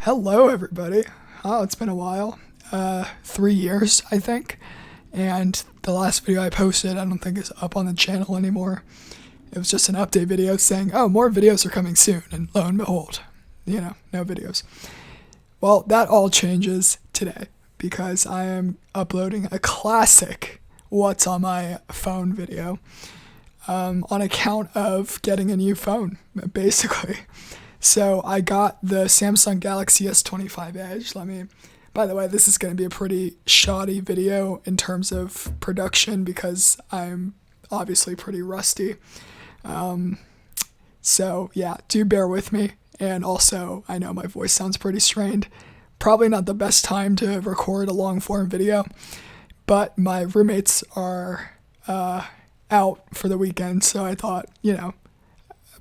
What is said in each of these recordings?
Hello, everybody. Oh, it's been a while. 3 years, I think. And the last video I posted, I don't think is up on the channel anymore. It was just an update video saying, oh, more videos are coming soon. And lo and behold, no videos. Well, that all changes today because I am uploading a classic What's on My Phone video on account of getting a new phone, basically. So I got the Samsung Galaxy S25 Edge. By the way, this is going to be a pretty shoddy video in terms of production because I'm obviously pretty rusty. So yeah, do bear with me. And also, I know my voice sounds pretty strained. Probably not the best time to record a long form video, but my roommates are out for the weekend. So I thought,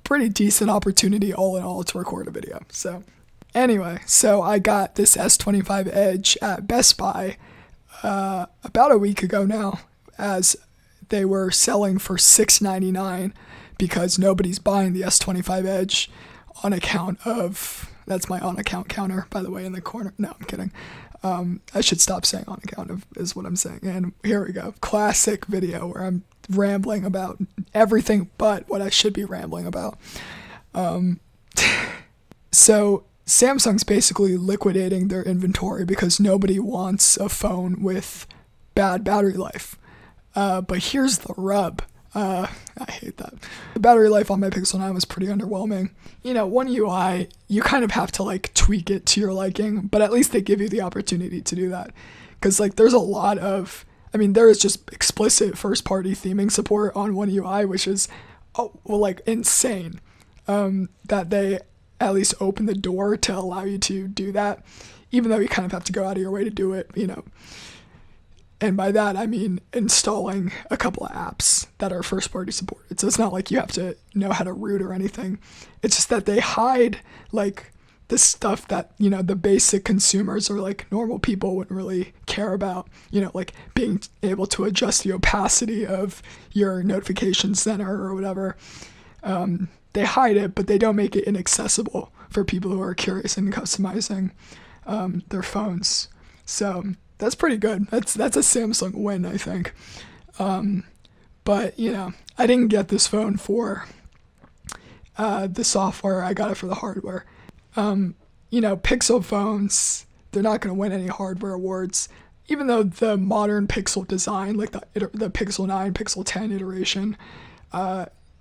pretty decent opportunity all in all to record a video. So anyway, I got this S25 Edge at Best Buy about a week ago now, as they were selling for $6.99 because nobody's buying the S25 Edge on account of, that's my on account counter, by the way, in the corner. No, I'm kidding. I should stop saying on account of is what I'm saying. And here we go. Classic video where I'm rambling about everything but what I should be rambling about. So Samsung's basically liquidating their inventory because nobody wants a phone with bad battery life. But here's the rub. I hate that. The battery life on my Pixel 9 was pretty underwhelming. One UI, you kind of have to tweak it to your liking, but at least they give you the opportunity to do that. Because there's a lot of, there is just explicit first-party theming support on One UI, which is, insane. That they at least open the door to allow you to do that, even though you kind of have to go out of your way to do it, And by that, I mean installing a couple of apps that are first-party supported. So it's not like you have to know how to root or anything. It's just that they hide, the stuff that, the basic consumers or, normal people wouldn't really care about. Being able to adjust the opacity of your notification center or whatever. They hide it, but they don't make it inaccessible for people who are curious in customizing their phones. So that's pretty good. That's a Samsung win, I think. But, I didn't get this phone for the software. I got it for the hardware. Pixel phones, they're not going to win any hardware awards. Even though the modern Pixel design, the Pixel 9, Pixel 10 iteration,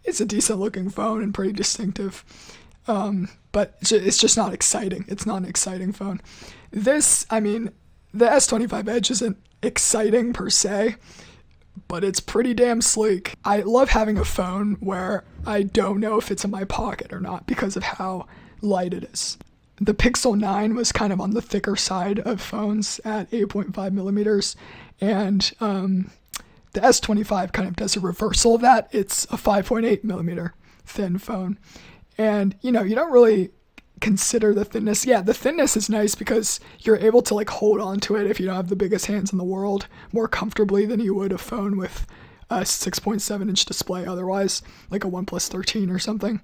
it's a decent looking phone and pretty distinctive. But it's just not exciting. It's not an exciting phone. The S25 Edge isn't exciting per se, but it's pretty damn sleek. I love having a phone where I don't know if it's in my pocket or not because of how light it is. The Pixel 9 was kind of on the thicker side of phones at 8.5 millimeters, and the S25 kind of does a reversal of that. It's a 5.8 millimeter thin phone, and you don't really consider the thinness. Yeah, the thinness is nice because you're able to hold on to it if you don't have the biggest hands in the world more comfortably than you would a phone with a 6.7 inch display otherwise, like a OnePlus 13 or something.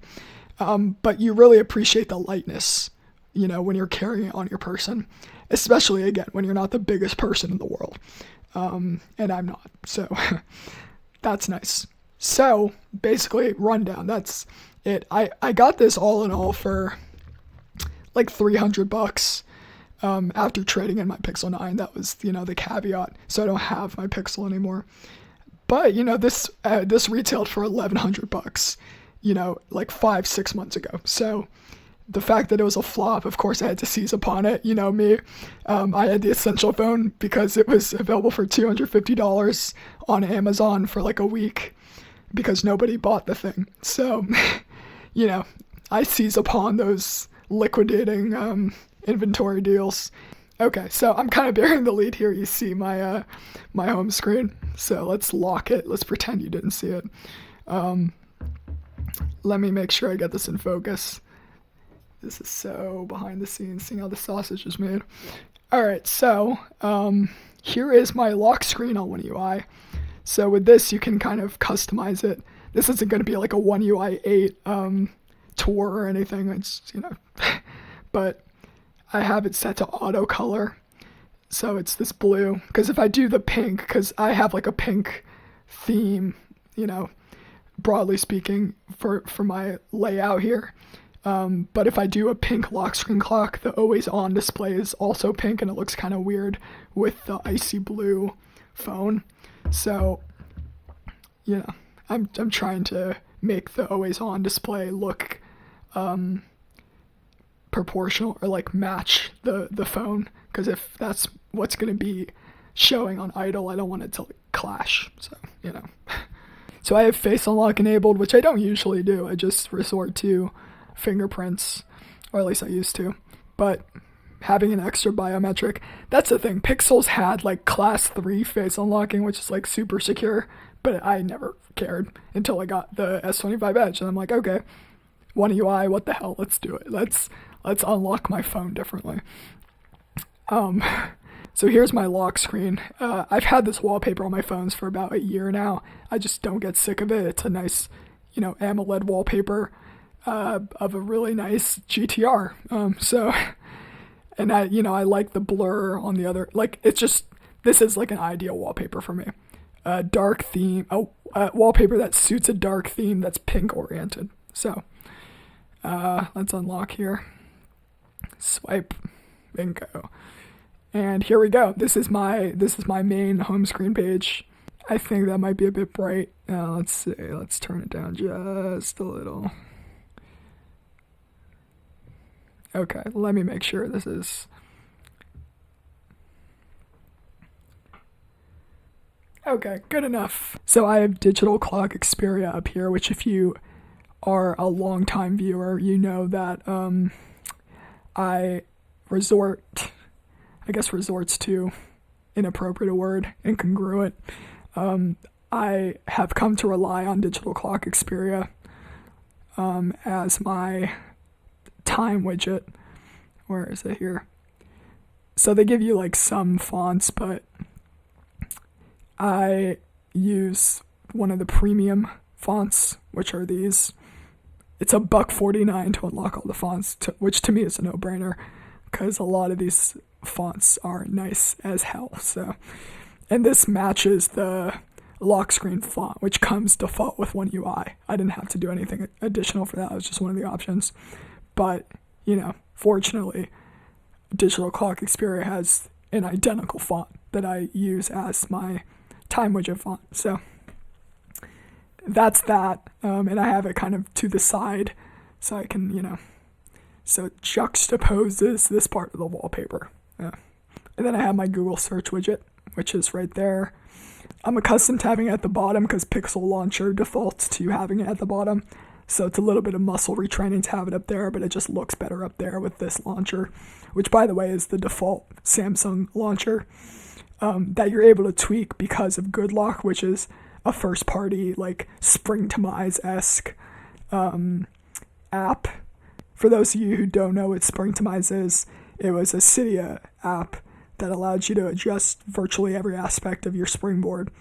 But you really appreciate the lightness, when you're carrying it on your person, especially again when you're not the biggest person in the world. And I'm not, so that's nice. So basically, rundown, that's it. I got this all in all for $300 after trading in my Pixel 9. That was the caveat, so I don't have my Pixel anymore. But this retailed for $1,100 5-6 months ago. So the fact that it was a flop, of course I had to seize upon it. Me, I had the Essential phone because it was available for $250 on Amazon for a week because nobody bought the thing. So I seize upon those liquidating inventory deals. Okay, so I'm kind of bearing the lead here. You see my my home screen. So let's lock it. Let's pretend you didn't see it. Let me make sure I get this in focus. This is so behind the scenes, seeing how the sausage is made. All right, so here is my lock screen on One UI. So with this, you can kind of customize it. This isn't going to be like a One UI 8 tour or anything. It's, but I have it set to auto color. So it's this blue, because if I do the pink, because I have like a pink theme, broadly speaking, for my layout here. But if I do a pink lock screen clock, the always on display is also pink, and it looks kind of weird with the icy blue phone. So, I'm trying to make the always on display look proportional, or like match the phone, because if that's what's going to be showing on idle, I don't want it to clash. So so I have face unlock enabled, which I don't usually do. I just resort to fingerprints, or at least I used to. But having an extra biometric, that's the thing. Pixels had like class 3 face unlocking, which is like super secure, but I never cared until I got the S25 Edge, and I'm like, okay, One UI, what the hell? Let's do it. Let's unlock my phone differently. So here's my lock screen. I've had this wallpaper on my phones for about a year now. I just don't get sick of it. It's a nice, AMOLED wallpaper of a really nice GTR. And I like the blur on the other. Like, this is like an ideal wallpaper for me. A dark theme, a wallpaper that suits a dark theme that's pink oriented. So let's unlock here. Swipe, bingo. And here we go. This is my main home screen page. I think that might be a bit bright. Let's see. Let's turn it down just a little. Okay, let me make sure this is. Okay, good enough. So I have Digital Clock Xperia up here, which if you are a longtime viewer, you know that resorts to inappropriate a word, incongruent. I have come to rely on Digital Clock Xperia as my time widget. Where is it here? So they give you like some fonts, but I use one of the premium fonts, which are these. It's $1.49 to unlock all the fonts, which to me is a no-brainer, because a lot of these fonts are nice as hell. So, and this matches the lock screen font, which comes default with One UI. I didn't have to do anything additional for that. It was just one of the options. But, fortunately, Digital Clock Xperia has an identical font that I use as my time widget font. So that's that. And I have it kind of to the side so I can, so it juxtaposes this part of the wallpaper. Yeah. And then I have my Google search widget, which is right there. I'm accustomed to having it at the bottom because Pixel Launcher defaults to having it at the bottom. So it's a little bit of muscle retraining to have it up there, but it just looks better up there with this launcher, which, by the way, is the default Samsung launcher that you're able to tweak because of Good Lock, which is a first-party, like, Spring to Mize-esque app. For those of you who don't know what Spring to Mize is, it was a Cydia app that allowed you to adjust virtually every aspect of your springboard,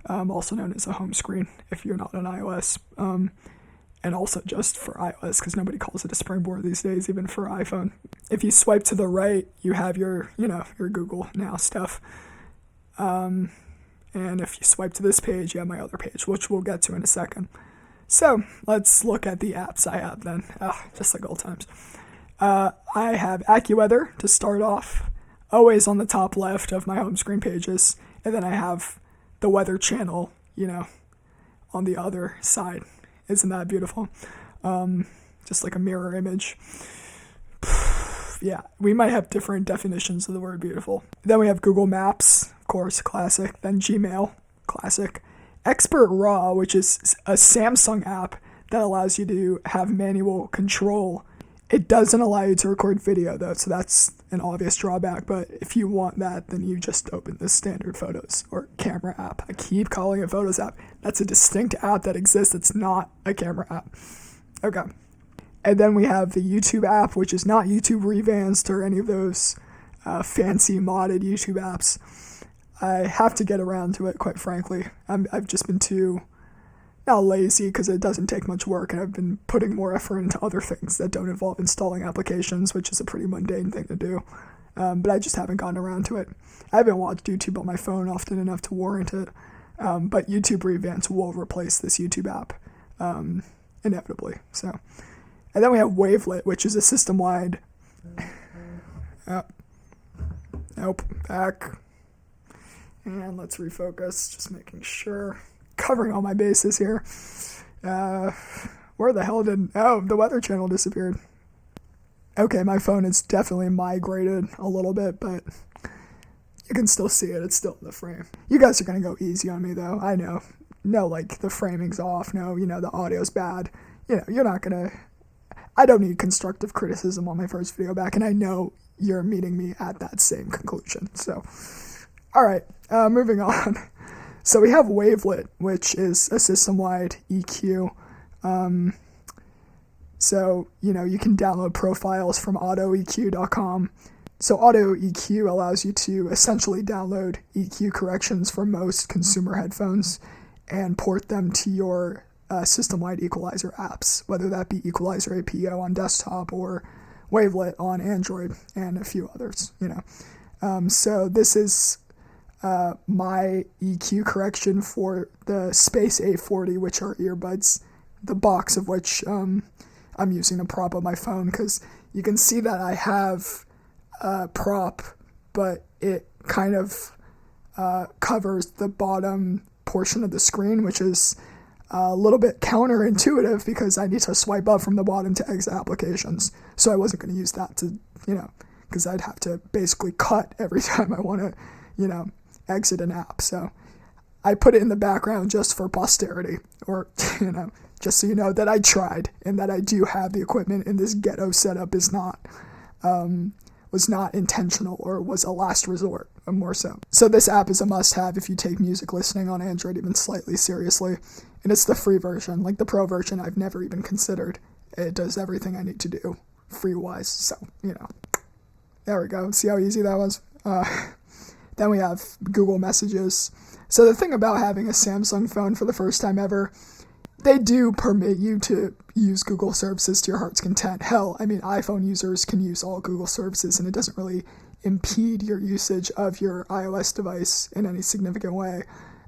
also known as a home screen if you're not on iOS. And also just for iOS, because nobody calls it a springboard these days, even for iPhone. If you swipe to the right, you have your Google Now stuff. And if you swipe to this page, you have my other page, which we'll get to in a second. So let's look at the apps I have then, just like old times. I have AccuWeather to start off, always on the top left of my home screen pages. And then I have the Weather Channel, on the other side. Isn't that beautiful? Just like a mirror image. Yeah, we might have different definitions of the word beautiful. Then we have Google Maps, of course, classic. Then Gmail, classic. Expert Raw, which is a Samsung app that allows you to have manual control. It doesn't allow you to record video, though, so that's an obvious drawback. But if you want that, then you just open the standard Photos or camera app. I keep calling it Photos app. That's a distinct app that exists. It's not a camera app. Okay. And then we have the YouTube app, which is not YouTube Revanced or any of those fancy modded YouTube apps. I have to get around to it, quite frankly. I've just been too not lazy because it doesn't take much work, and I've been putting more effort into other things that don't involve installing applications, which is a pretty mundane thing to do. But I just haven't gotten around to it. I haven't watched YouTube on my phone often enough to warrant it. But YouTube Revamps will replace this YouTube app, inevitably. So, and then we have Wavelet, which is a system-wide. Nope, back. And let's refocus, just making sure. Covering all my bases here. Where the hell the Weather Channel disappeared. Okay, my phone is definitely migrated a little bit, but you can still see it. It's still in the frame. You guys are going to go easy on me, though. I know. No, like, the framing's off. No, the audio's bad. You're not going to... I don't need constructive criticism on my first video back, and I know you're meeting me at that same conclusion. So, all right, moving on. So we have Wavelet, which is a system-wide EQ. So, you can download profiles from autoeq.com. So AutoEQ allows you to essentially download EQ corrections for most consumer headphones and port them to your system-wide equalizer apps, whether that be Equalizer APO on desktop or Wavelet on Android and a few others, So this is my EQ correction for the Space A40, which are earbuds, the box of which I'm using to prop up my phone, because you can see that I have a prop, but it kind of covers the bottom portion of the screen, which is a little bit counterintuitive because I need to swipe up from the bottom to exit applications. So I wasn't going to use that to, because I'd have to basically cut every time I want to, exit an app. So I put it in the background just for posterity, or, just so you know that I tried and that I do have the equipment, and this ghetto setup is not, was not intentional, or was a last resort, more so. So this app is a must-have if you take music listening on Android even slightly seriously, and it's the free version. Like the pro version, I've never even considered. It does everything I need to do free-wise, so, there we go. See how easy that was? Then we have Google Messages. So the thing about having a Samsung phone for the first time ever, they do permit you to use Google services to your heart's content. Hell, iPhone users can use all Google services, and it doesn't really impede your usage of your iOS device in any significant way.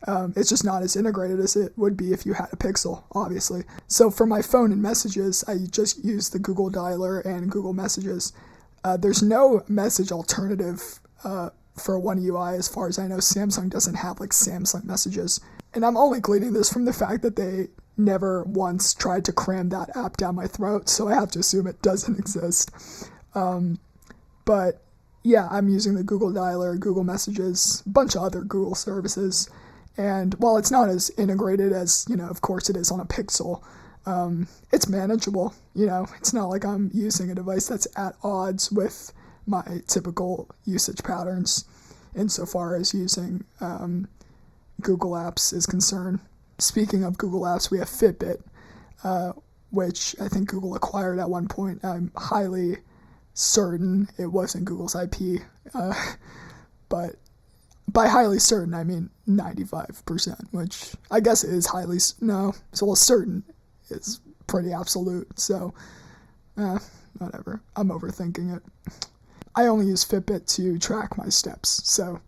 It's just not as integrated as it would be if you had a Pixel, obviously. So for my phone and messages, I just use the Google Dialer and Google Messages. There's no message alternative for One UI, as far as I know. Samsung doesn't have Samsung Messages. And I'm only gleaning this from the fact that they never once tried to cram that app down my throat, so I have to assume it doesn't exist. But yeah, I'm using the Google Dialer, Google Messages, a bunch of other Google services. And while it's not as integrated as, of course it is on a Pixel, it's manageable. It's not like I'm using a device that's at odds with my typical usage patterns insofar as using Google Apps is concerned. Speaking of Google Apps, we have Fitbit, which I think Google acquired at one point. I'm highly certain it wasn't Google's IP, but by highly certain, I mean 95%, which I guess is highly, certain is pretty absolute, so, whatever. I'm overthinking it. I only use Fitbit to track my steps, so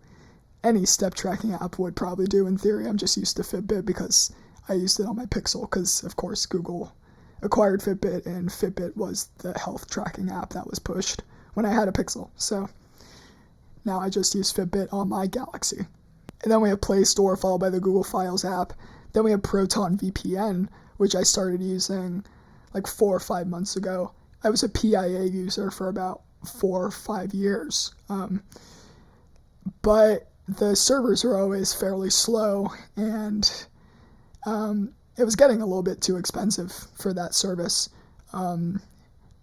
any step tracking app would probably do in theory. I'm just used to Fitbit because I used it on my Pixel, because of course Google acquired Fitbit, and Fitbit was the health tracking app that was pushed when I had a Pixel. So now I just use Fitbit on my Galaxy. And then we have Play Store, followed by the Google Files app. Then we have Proton VPN, which I started using 4 or 5 months ago. I was a PIA user for about 4 or 5 years. But the servers are always fairly slow, and it was getting a little bit too expensive for that service, and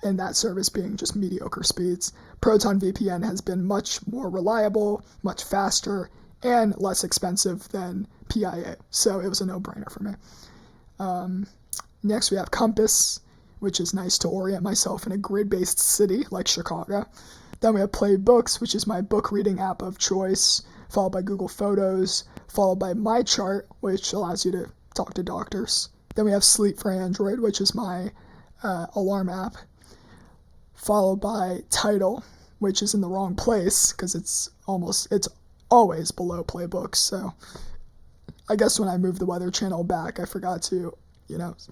that service being just mediocre speeds. Proton VPN has been much more reliable, much faster, and less expensive than PIA, so it was a no-brainer for me. Next we have Compass, which is nice to orient myself in a grid-based city like Chicago. Then we have Play Books, which is my book reading app of choice, followed by Google Photos, followed by My Chart, which allows you to talk to doctors Then we have Sleep for Android, which is my alarm app, followed by Tidal, which is in the wrong place because it's always below Playbooks. So I guess when I moved the Weather Channel back, I forgot to,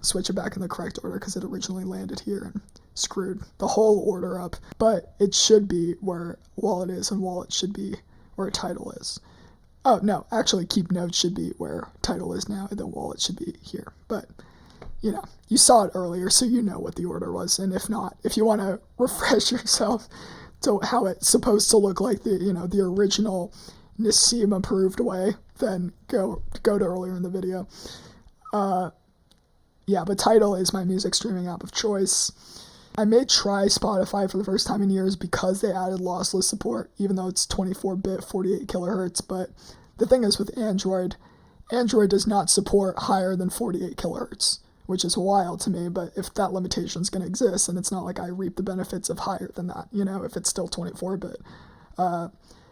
switch it back in the correct order because it originally landed here and screwed the whole order up. But it should be where Wallet is, and Wallet should be where Tidal is. Oh, no, actually Keep Notes should be where Tidal is now, and then Wallet should be here. But, you saw it earlier, so you know what the order was. And if not, if you want to refresh yourself to how it's supposed to look like the original Nassim approved way, then go to earlier in the video. But Tidal is my music streaming app of choice. I may try Spotify for the first time in years because they added lossless support, even though it's 24-bit, 48 kilohertz. But the thing is with Android does not support higher than 48 kilohertz, which is wild to me. But if that limitation is going to exist, and it's not like I reap the benefits of higher than that, if it's still 24-bit.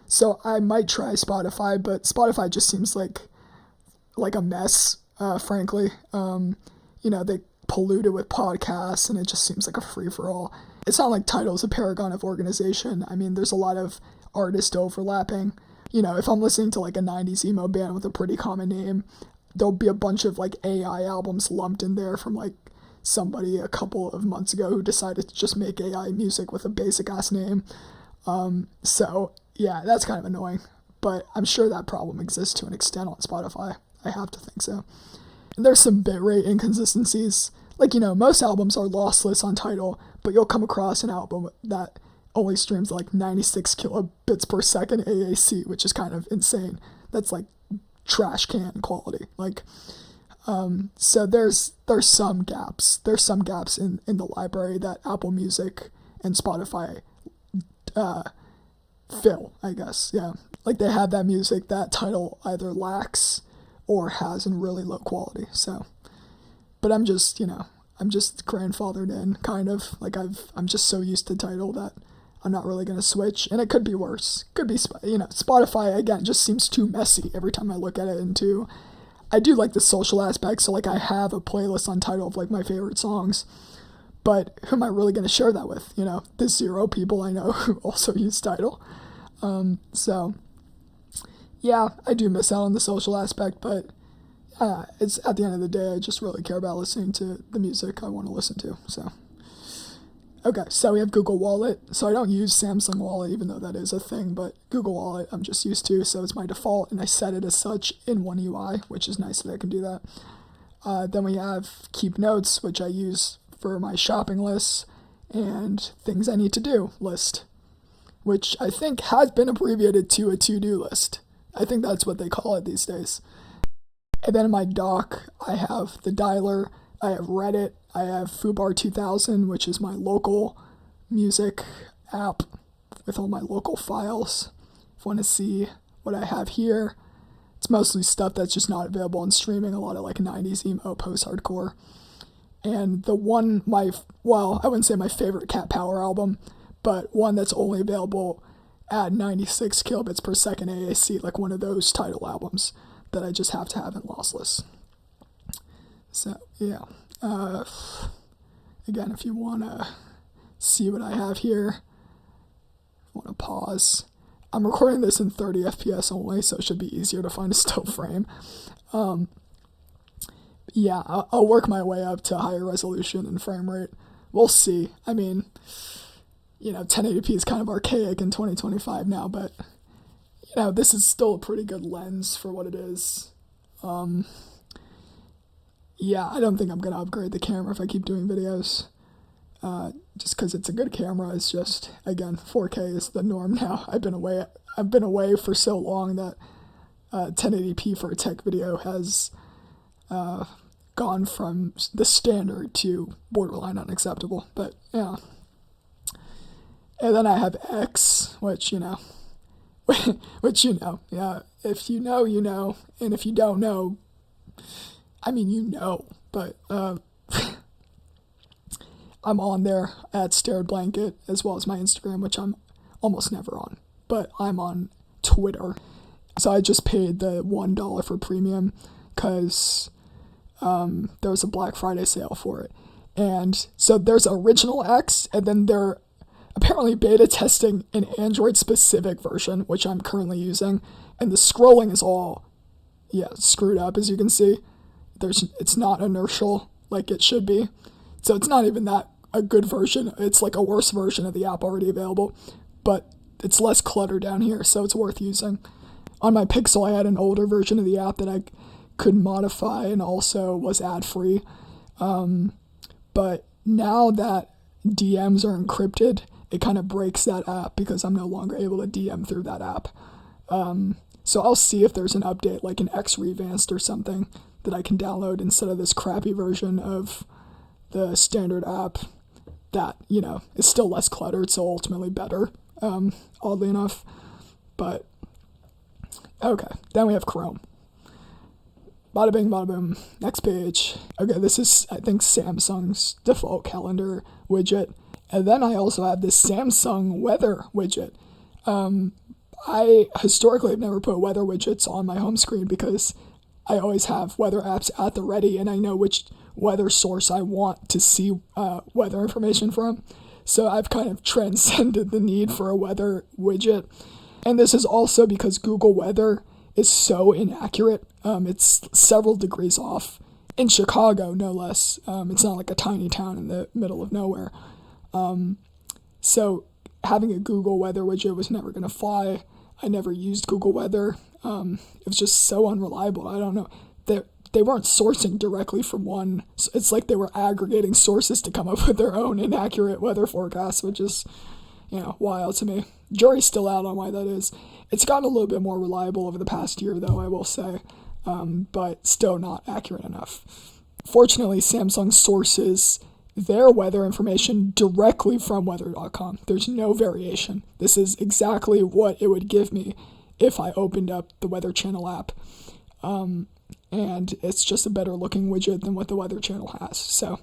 So I might try Spotify, but Spotify just seems like a mess, frankly. They pollute it with podcasts, and it just seems like a free-for-all. It's not like Tidal's a paragon of organization. I mean, there's a lot of artist overlapping. If I'm listening to like a 90s emo band with a pretty common name, there'll be a bunch of like AI albums lumped in there from like somebody a couple of months ago who decided to just make AI music with a basic-ass name. So, yeah, that's kind of annoying. But I'm sure that problem exists to an extent on Spotify. I have to think so. And there's some bitrate inconsistencies. Like, most albums are lossless on Tidal, but you'll come across an album that only streams like 96 kilobits per second AAC, which is kind of insane. That's like trash can quality. Like, so there's some gaps. There's some gaps in the library that Apple Music and Spotify fill, I guess. Yeah. Like they have that music that Tidal either lacks or has in really low quality. So, but I'm just grandfathered in, kind of. Like I'm just so used to Tidal that I'm not really going to switch. And it could be worse. Could be, Spotify, again, just seems too messy every time I look at it. And I do like the social aspect. So, like, I have a playlist on Tidal of, like, my favorite songs. But who am I really going to share that with? The 0 people I know who also use Tidal. So, yeah, I do miss out on the social aspect. But it's at the end of the day, I just really care about listening to the music I want to listen to. So. Okay, so we have Google Wallet. So I don't use Samsung Wallet, even though that is a thing, but Google Wallet I'm just used to, so it's my default, and I set it as such in One UI, which is nice that I can do that. Then we have Keep Notes, which I use for my shopping lists and things I need to do list, which I think has been abbreviated to a to-do list. I think that's what they call it these days. And then in my dock, I have the dialer, I have Reddit, I have Fubar 2000, which is my local music app with all my local files. If you want to see what I have here, it's mostly stuff that's just not available on streaming, a lot of like 90s emo, post-hardcore. And the one, I wouldn't say my favorite Cat Power album, but one that's only available at 96 kilobits per second AAC, like one of those Tidal albums that I just have to have in lossless. So, yeah. Again, if you want to see what I have here, want to pause. I'm recording this in 30 FPS only, so it should be easier to find a still frame. Yeah, I'll work my way up to higher resolution and frame rate. We'll see. I mean, 1080p is kind of archaic in 2025 now, but, this is still a pretty good lens for what it is. Yeah, I don't think I'm going to upgrade the camera if I keep doing videos. Just because it's a good camera. It's just, again, 4K is the norm now. I've been away for so long that 1080p for a tech video has gone from the standard to borderline unacceptable. But, yeah. And then I have X, which, yeah, if you know, you know, and if you don't know, but I'm on there at Stared Blanket, as well as my Instagram, which I'm almost never on, but I'm on Twitter. So I just paid the $1 for premium because There was a Black Friday sale for it. And so there's Original X, and then they're apparently beta testing an Android-specific version, which I'm currently using. And the scrolling is all, screwed up, as you can see. It's not inertial like it should be. So it's not even that a good version. It's like a worse version of the app already available. But it's less clutter down here, so it's worth using. On my Pixel, I had an older version of the app that I could modify and also was ad-free. But now that DMs are encrypted, it kind of breaks that app because I'm no longer able to DM through that app. So I'll see if there's an update, like an X Revanced or something, that I can download instead of this crappy version of the standard app that, is still less cluttered, so ultimately better, oddly enough. But, okay, then we have Chrome. Bada bing, bada boom. Next page. Okay, this is, I think, Samsung's default calendar widget. And then I also have this Samsung weather widget. I historically have never put weather widgets on my home screen because I always have weather apps at the ready and I know which weather source I want to see weather information from. So I've kind of transcended the need for a weather widget. And this is also because Google Weather is so inaccurate. It's several degrees off. In Chicago, no less. It's not like a tiny town in the middle of nowhere. So having a Google Weather widget was never going to fly. I never used Google Weather. It was just so unreliable. I don't know. They weren't sourcing directly from one. It's like they were aggregating sources to come up with their own inaccurate weather forecasts, which is, wild to me. Jury's still out on why that is. It's gotten a little bit more reliable over the past year, though, I will say, but still not accurate enough. Fortunately, Samsung sources their weather information directly from weather.com. There's no variation. This is exactly what it would give me if I opened up the Weather Channel app. And it's just a better looking widget than what the Weather Channel has. So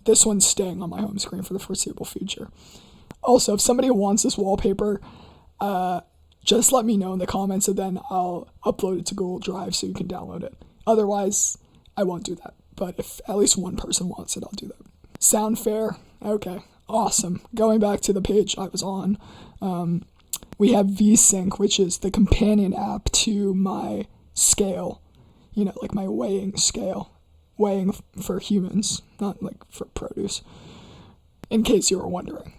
this one's staying on my home screen for the foreseeable future. Also, if somebody wants this wallpaper, just let me know in the comments and then I'll upload it to Google Drive so you can download it. Otherwise, I won't do that. But if at least one person wants it, I'll do that. Soundfare. Okay, awesome. Going back to the page I was on, we have VSync, which is the companion app to my scale. Like my weighing scale. Weighing for humans, not like for produce. In case you were wondering.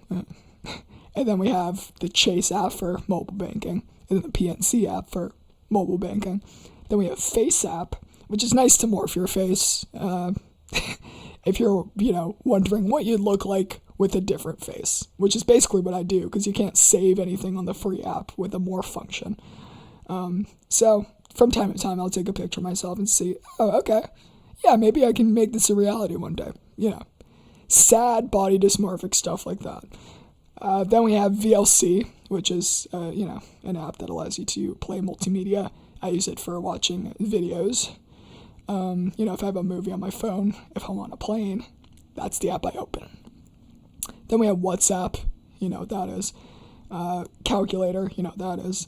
And then we have the Chase app for mobile banking, and then the PNC app for mobile banking. Then we have Face app, which is nice to morph your face. If you're, wondering what you'd look like with a different face, which is basically what I do, because you can't save anything on the free app with a morph function. So from time to time, I'll take a picture of myself and see, oh, okay, yeah, maybe I can make this a reality one day. Sad body dysmorphic stuff like that. Then we have VLC, which is, an app that allows you to play multimedia. I use it for watching videos. If I have a movie on my phone, if I'm on a plane, that's the app I open. Then we have WhatsApp, what that is. Calculator, what that is.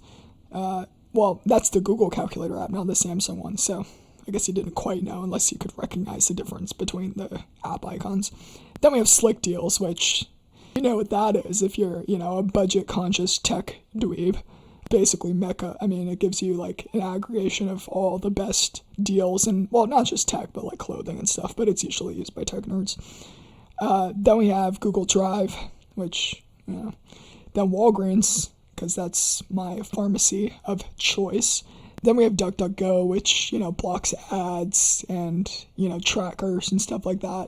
That's the Google Calculator app, not the Samsung one, so I guess you didn't quite know unless you could recognize the difference between the app icons. Then we have Slick Deals, which, what that is if you're, a budget-conscious tech dweeb. Basically Mecca. It gives you like an aggregation of all the best deals and, not just tech, but like clothing and stuff, but it's usually used by tech nerds. Then we have Google Drive, which, then Walgreens, because that's my pharmacy of choice. Then we have DuckDuckGo, which, blocks ads and, trackers and stuff like that.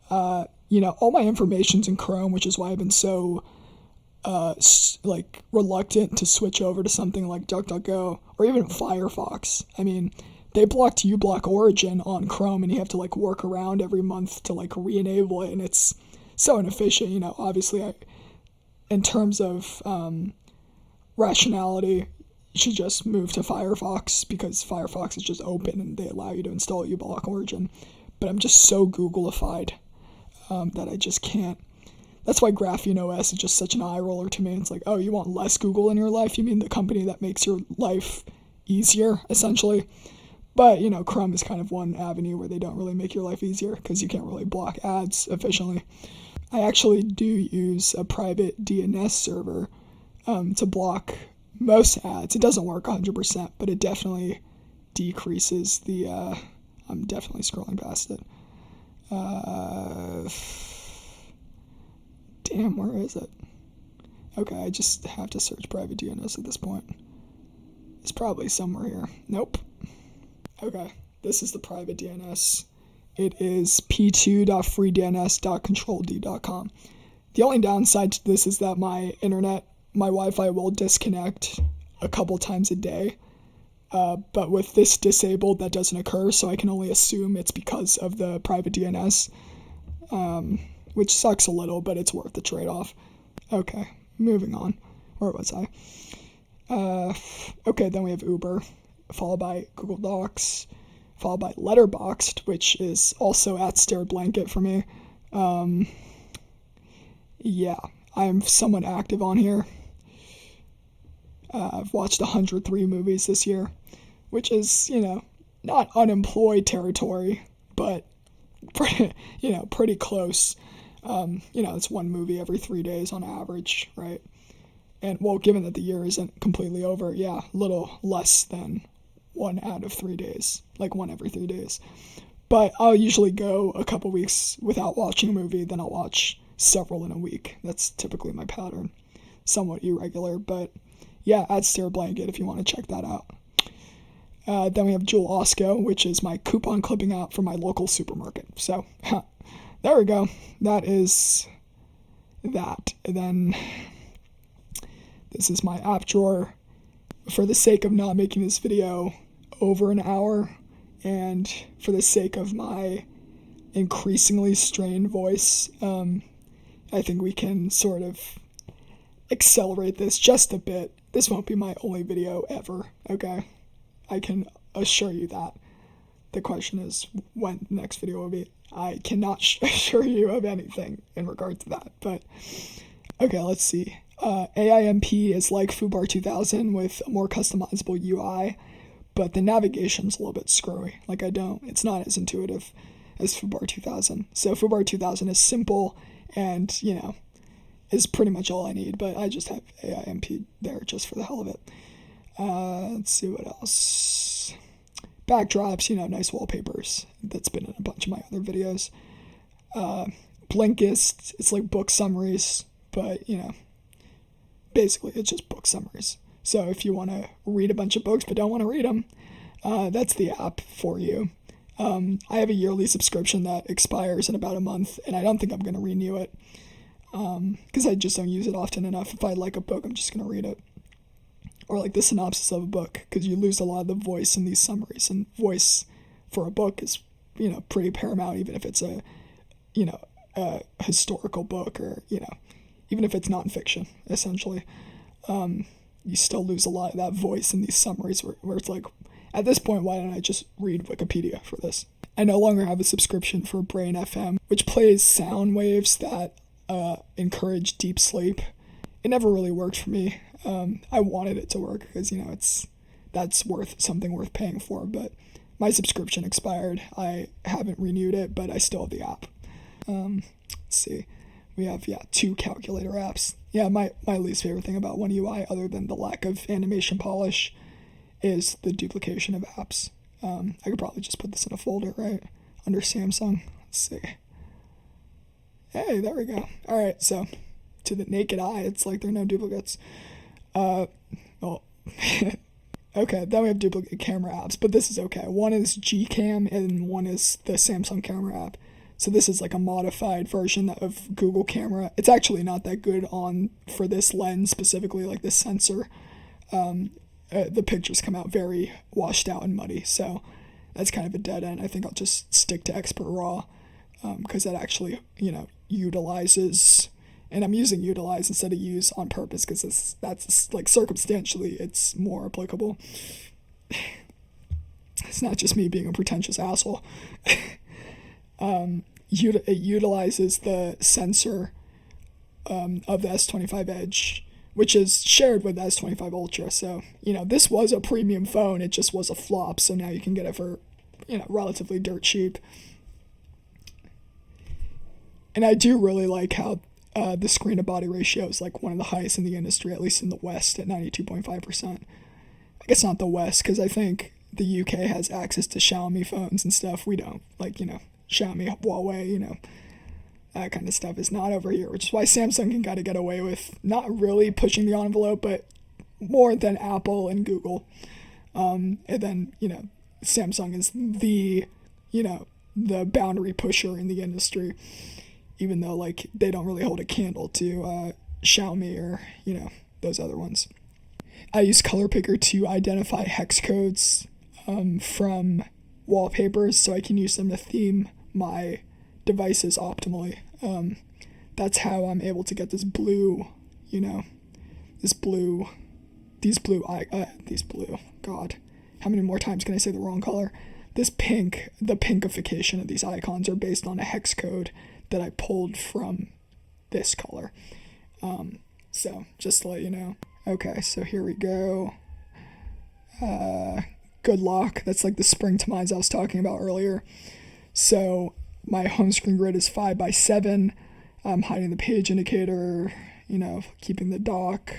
All my information's in Chrome, which is why I've been so reluctant to switch over to something like DuckDuckGo or even Firefox. They blocked uBlock Origin on Chrome and you have to work around every month to re-enable it, and it's so inefficient. Obviously in terms of rationality, you should just move to Firefox because Firefox is just open and they allow you to install uBlock Origin. But I'm just so Googleified that I just can't. That's why Graphene OS is just such an eye roller to me. It's like, oh, you want less Google in your life? You mean the company that makes your life easier, essentially? But, Chrome is kind of one avenue where they don't really make your life easier because you can't really block ads efficiently. I actually do use a private DNS server to block most ads. It doesn't work 100%, but it definitely decreases the... I'm definitely scrolling past it. Damn, where is it? Okay, I just have to search private DNS at this point. It's probably somewhere here. Nope. Okay, this is the private DNS. It is p2.freedns.controlD.com. The only downside to this is that my Wi-Fi will disconnect a couple times a day. But with this disabled, that doesn't occur, so I can only assume it's because of the private DNS, which sucks a little, but it's worth the trade-off. Okay, moving on. Where was I? Okay, then we have Uber, followed by Google Docs, followed by Letterboxd, which is also at Stared Blanket for me. Yeah, I'm somewhat active on here. I've watched 103 movies this year, which is, not unemployed territory, but pretty close. It's one movie every 3 days on average, right? And, well, given that the year isn't completely over, yeah, a little less than 1 out of 3 days, like 1 every 3 days. But I'll usually go a couple weeks without watching a movie, then I'll watch several in a week. That's typically my pattern. Somewhat irregular, but yeah, at Stared Blanket if you want to check that out. Then we have Jewel Osco, which is my coupon clipping app for my local supermarket. So, there we go. That is that. And then this is my app drawer. For the sake of not making this video over an hour, and for the sake of my increasingly strained voice, I think we can sort of accelerate this just a bit. This won't be my only video ever, okay? I can assure you that. The question is when the next video will be. I cannot assure you of anything in regard to that, but okay, let's see. AIMP is like Foobar 2000 with a more customizable UI, but the navigation's a little bit screwy. It's not as intuitive as Foobar 2000. So Foobar 2000 is simple and, is pretty much all I need, but I just have AIMP there just for the hell of it. Let's see what else. Backdrops, nice wallpapers. That's been in a bunch of my other videos. Blinkist, it's like book summaries, but, basically it's just book summaries. So if you want to read a bunch of books but don't want to read them, that's the app for you. I have a yearly subscription that expires in about a month, and I don't think I'm going to renew it because I just don't use it often enough. If I like a book, I'm just going to read it. Or like the synopsis of a book, because you lose a lot of the voice in these summaries, and voice for a book is, pretty paramount, even if it's a historical book or, even if it's nonfiction, essentially. You still lose a lot of that voice in these summaries where it's like, at this point, why don't I just read Wikipedia for this? I no longer have a subscription for Brain FM, which plays sound waves that encourage deep sleep. It never really worked for me. I wanted it to work because, that's something worth paying for, but my subscription expired. I haven't renewed it, but I still have the app. Let's see. We have, 2 calculator apps. Yeah, my least favorite thing about One UI, other than the lack of animation polish, is the duplication of apps. I could probably just put this in a folder, right? Under Samsung. Let's see. Hey, there we go. All right, so to the naked eye, it's like there are no duplicates. Okay, then we have duplicate camera apps, but this is okay. One is Gcam and one is the Samsung camera app. So this is like a modified version of Google Camera. It's actually not that good for this lens specifically, like this sensor. The pictures come out very washed out and muddy, so that's kind of a dead end. I think I'll just stick to Expert RAW because that actually, utilizes, and I'm using utilize instead of use on purpose because that's like circumstantially it's more applicable. It's not just me being a pretentious asshole. It utilizes the sensor of the S25 Edge, which is shared with S25 Ultra. So, this was a premium phone. It just was a flop. So now you can get it for, relatively dirt cheap. And I do really like how the screen to body ratio is like one of the highest in the industry, at least in the West, at 92.5%. I guess not the West, because I think the UK has access to Xiaomi phones and stuff. We don't. Like, Xiaomi, Huawei, that kind of stuff is not over here, which is why Samsung can kind of get away with not really pushing the envelope, but more than Apple and Google. And then, Samsung is the boundary pusher in the industry, even though, like, they don't really hold a candle to Xiaomi or, those other ones. I use Color Picker to identify hex codes from wallpapers so I can use them to theme my devices optimally. That's how I'm able to get this blue, God, how many more times can I say the wrong color? This pink, the pinkification of these icons are based on a hex code that I pulled from this color. So just to let you know. Okay, so here we go. Good luck. That's like the spring to minds I was talking about earlier. So my home screen grid is 5x7. I'm hiding the page indicator, keeping the dock.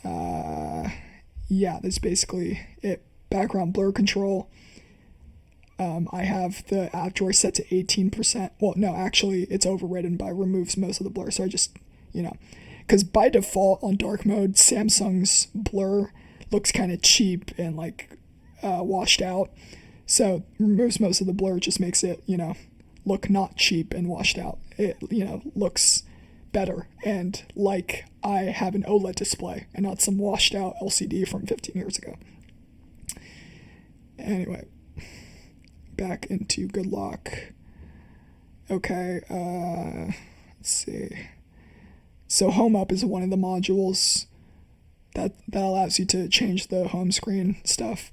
Yeah, that's basically it. Background blur control. I have the app drawer set to 18%. Well, no, actually, it's overridden by removes most of the blur. So I just, because by default on dark mode, Samsung's blur looks kind of cheap and like washed out. So removes most of the blur, just makes it, look not cheap and washed out. It, looks better and like I have an OLED display and not some washed out LCD from 15 years ago. Anyway, back into good luck. Okay, let's see. So Home Up is one of the modules that allows you to change the home screen stuff.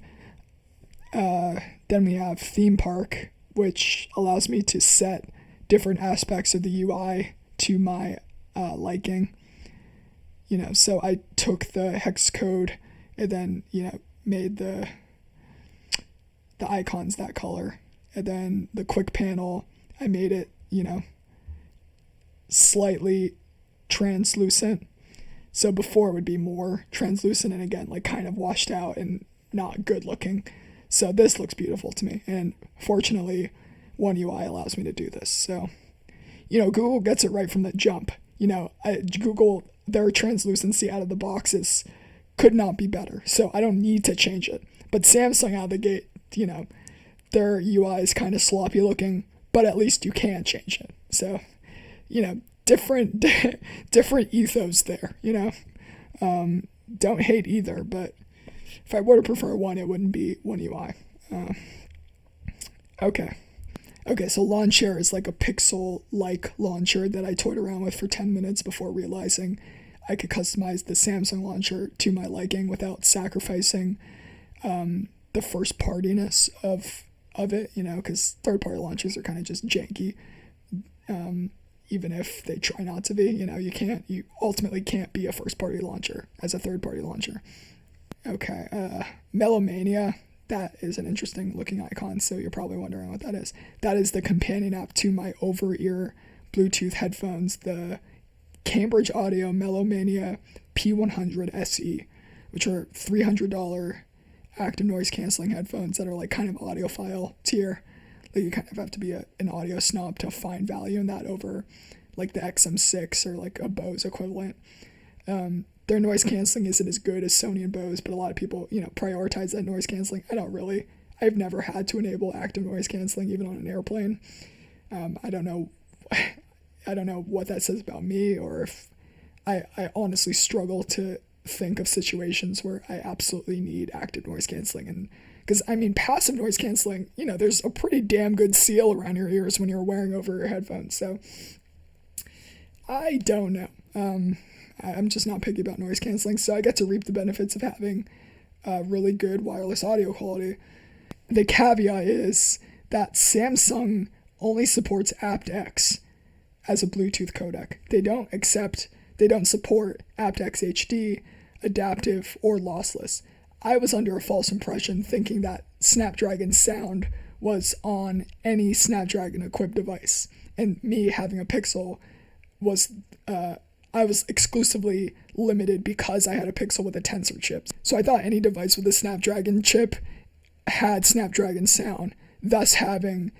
Then we have Theme Park, which allows me to set different aspects of the UI to my liking. So I took the hex code and then, made the icons that color. And then the quick panel, I made it, slightly translucent. So before it would be more translucent and again, like kind of washed out and not good looking. So this looks beautiful to me. And fortunately, One UI allows me to do this. So, Google gets it right from the jump. Google, their translucency out of the boxes could not be better. So I don't need to change it. But Samsung out of the gate, their UI is kind of sloppy looking, but at least you can change it. So, different ethos there, don't hate either, but if I were to prefer one, it wouldn't be One UI. Okay, so Lawnchair is like a pixel-like launcher that I toyed around with for 10 minutes before realizing I could customize the Samsung launcher to my liking without sacrificing the first partiness of it, because third-party launchers are kind of just janky, even if they try not to be. You ultimately can't be a first-party launcher as a third-party launcher. Okay, Melomania. That is an interesting looking icon, so you're probably wondering what that is. That is the companion app to my over-ear Bluetooth headphones, the Cambridge Audio Melomania P100 SE, which are $300 active noise canceling headphones that are like kind of audiophile tier. Like you kind of have to be an audio snob to find value in that over like the XM6 or like a Bose equivalent. Their noise canceling isn't as good as Sony and Bose, but a lot of people, prioritize that noise canceling. I don't really. I've never had to enable active noise canceling even on an airplane. I don't know what that says about me, or if I honestly struggle to think of situations where I absolutely need active noise canceling. And because passive noise canceling, there's a pretty damn good seal around your ears when you're wearing over your headphones. So I don't know. I'm just not picky about noise canceling, so I get to reap the benefits of having really good wireless audio quality. The caveat is that Samsung only supports aptX as a Bluetooth codec. They don't accept they don't support aptX HD, adaptive, or lossless. I was under a false impression thinking that Snapdragon sound was on any Snapdragon-equipped device, and me having a Pixel was, I was exclusively limited because I had a Pixel with a Tensor chip. So I thought any device with a Snapdragon chip had Snapdragon sound, thus having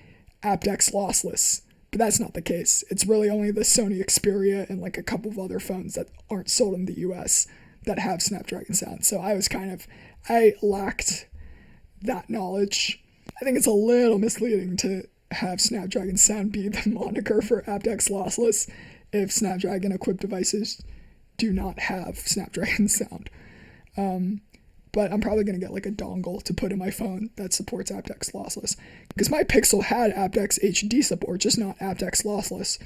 aptX lossless. But that's not the case. It's really only the Sony Xperia and like a couple of other phones that aren't sold in the US that have Snapdragon sound. So I lacked that knowledge. I think it's a little misleading to have Snapdragon sound be the moniker for aptX lossless if Snapdragon equipped devices do not have Snapdragon sound. But I'm probably going to get like a dongle to put in my phone that supports aptX lossless. Because my Pixel had aptX HD support, just not aptX lossless.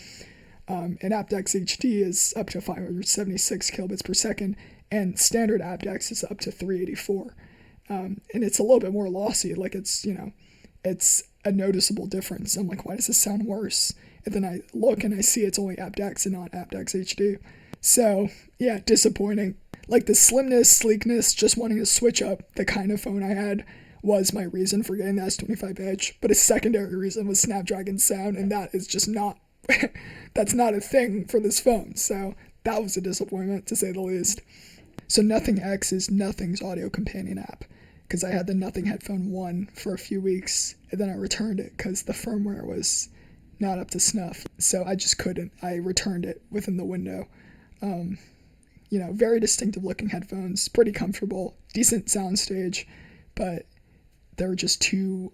And aptX HD is up to 576 kilobits per second, and standard aptX is up to 384. And it's a little bit more lossy. Like it's a noticeable difference. I'm like, why does this sound worse? And then I look and I see it's only aptX and not aptX HD. So yeah, disappointing. Like the slimness, sleekness, just wanting to switch up the kind of phone I had was my reason for getting the S25 Edge. But a secondary reason was Snapdragon sound, and that is just not, that's not a thing for this phone. So that was a disappointment, to say the least. So Nothing X is Nothing's audio companion app, because I had the Nothing Headphone 1 for a few weeks, and then I returned it because the firmware was not up to snuff. So I just couldn't. I returned it within the window. Very distinctive looking headphones, pretty comfortable, decent soundstage, but they were just too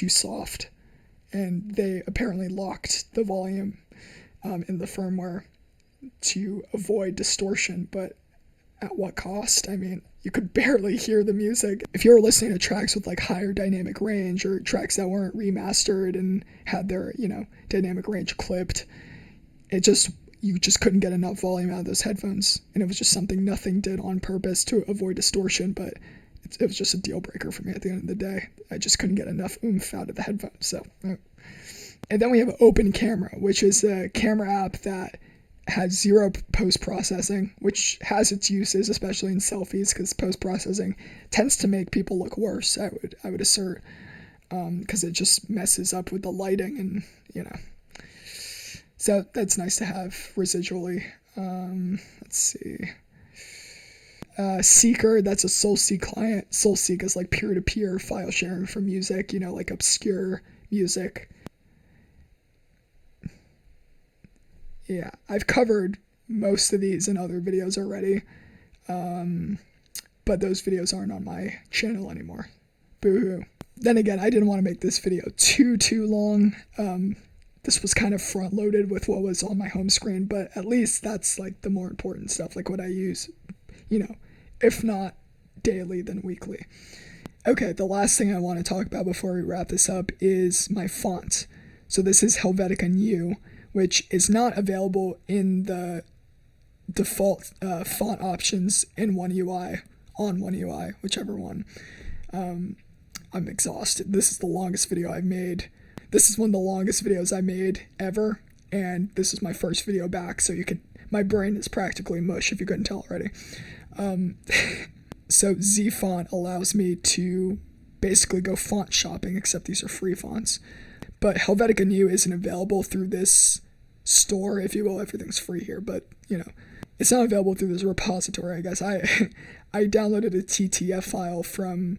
soft, and they apparently locked the volume in the firmware to avoid distortion, but at what cost? I mean, you could barely hear the music. If you were listening to tracks with like higher dynamic range, or tracks that weren't remastered and had their, dynamic range clipped, you just couldn't get enough volume out of those headphones. And it was just something Nothing did on purpose to avoid distortion, but it was just a deal breaker for me at the end of the day. I just couldn't get enough oomph out of the headphones. So, and then we have Open Camera, which is a camera app that has zero post-processing, which has its uses, especially in selfies, because post-processing tends to make people look worse, I would assert, because it just messes up with the lighting and, So that's nice to have residually. Let's see. Seeker, that's a SoulSeek client. SoulSeek is like peer-to-peer file sharing for music, like obscure music. Yeah, I've covered most of these in other videos already, but those videos aren't on my channel anymore. Boo-hoo. Then again, I didn't want to make this video too long. This was kind of front-loaded with what was on my home screen, but at least that's like the more important stuff, like what I use, if not daily, then weekly. Okay, the last thing I want to talk about before we wrap this up is my font. So this is Helvetica Neue, which is not available in the default font options in One UI, on One UI, whichever one. I'm exhausted. This is the longest video I've made. This is one of the longest videos I made ever, and this is my first video back, so my brain is practically mush if you couldn't tell already. So Z-Font allows me to basically go font shopping, except these are free fonts. But Helvetica Neue isn't available through this store, if you will. Everything's free here, but, it's not available through this repository, I guess. I downloaded a TTF file from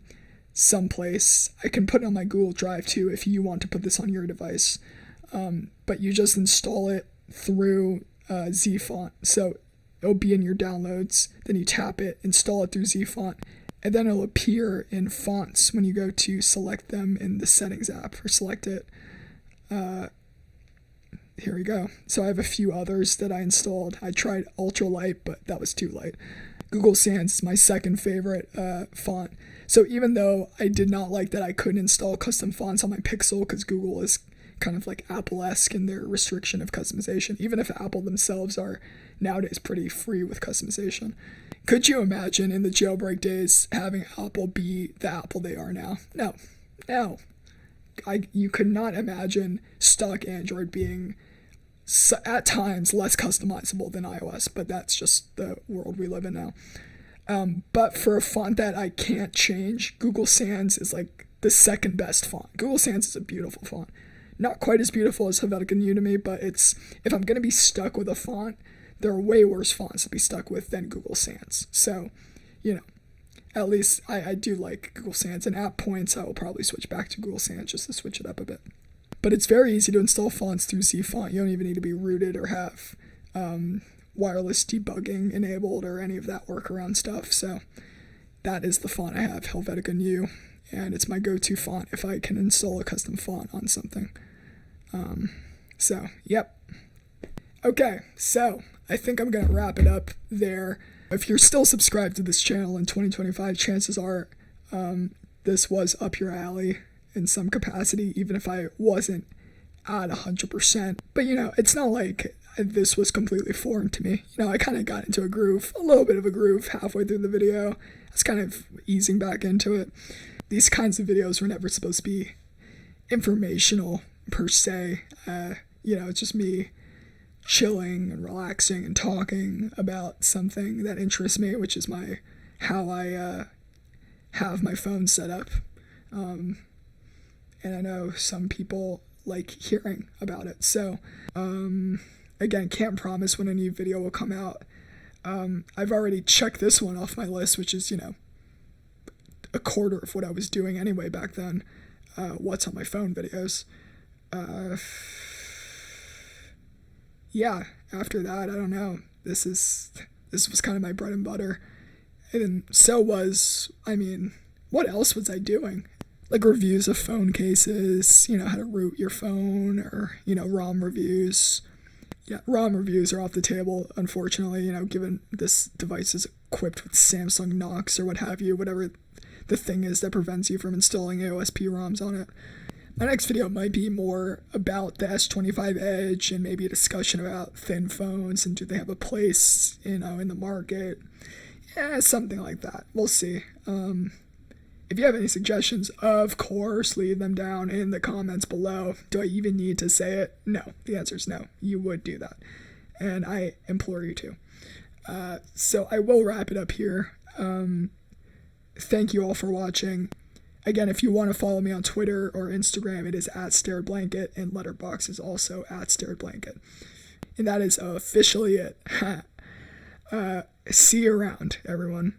someplace. I can put it on my Google Drive, too, if you want to put this on your device. But you just install it through Z-Font. So it'll be in your downloads, then you tap it, install it through Z-Font, and then it'll appear in fonts when you go to select them in the settings app, or select it. Here we go. So I have a few others that I installed. I tried Ultralight, but that was too light. Google Sans is my second favorite font. So even though I did not like that I couldn't install custom fonts on my Pixel, because Google is kind of like Apple-esque in their restriction of customization, even if Apple themselves are nowadays pretty free with customization. Could you imagine in the jailbreak days having Apple be the Apple they are now? No. You could not imagine stock Android being at times less customizable than iOS, but that's just the world we live in now. But for a font that I can't change, Google Sans is like the second best font. Google Sans is a beautiful font. Not quite as beautiful as Helvetica Neue to me, but if I'm going to be stuck with a font, there are way worse fonts to be stuck with than Google Sans. So, at least I do like Google Sans, and at points I will probably switch back to Google Sans just to switch it up a bit. But it's very easy to install fonts through Zfont. You don't even need to be rooted or have wireless debugging enabled or any of that workaround stuff. So that is the font I have, Helvetica Neue, and it's my go-to font if I can install a custom font on something. Yep. Okay, so I think I'm going to wrap it up there. If you're still subscribed to this channel in 2025, chances are this was up your alley in some capacity, even if I wasn't at 100%. But, it's not like this was completely foreign to me. I kind of got into a little bit of a groove halfway through the video. I was kind of easing back into it. These kinds of videos were never supposed to be informational per se. It's just me chilling and relaxing and talking about something that interests me, which is how I have my phone set up. And I know some people like hearing about it. So, again, can't promise when a new video will come out. I've already checked this one off my list, which is, a quarter of what I was doing anyway back then. What's on my phone videos. Yeah, after that, I don't know. This was kind of my bread and butter. And so what else was I doing? Like reviews of phone cases, how to root your phone, or, ROM reviews. Yeah, ROM reviews are off the table, unfortunately, given this device is equipped with Samsung Knox or what have you, whatever the thing is that prevents you from installing AOSP ROMs on it. My next video might be more about the S25 Edge and maybe a discussion about thin phones and do they have a place, in the market. Yeah, something like that. We'll see. If you have any suggestions, of course, leave them down in the comments below. Do I even need to say it? No. The answer is no. You would do that. And I implore you to. So I will wrap it up here. Thank you all for watching. Again, if you want to follow me on Twitter or Instagram, it is @StaredBlanket, and Letterboxd is also @StaredBlanket. And that is officially it. See you around, everyone.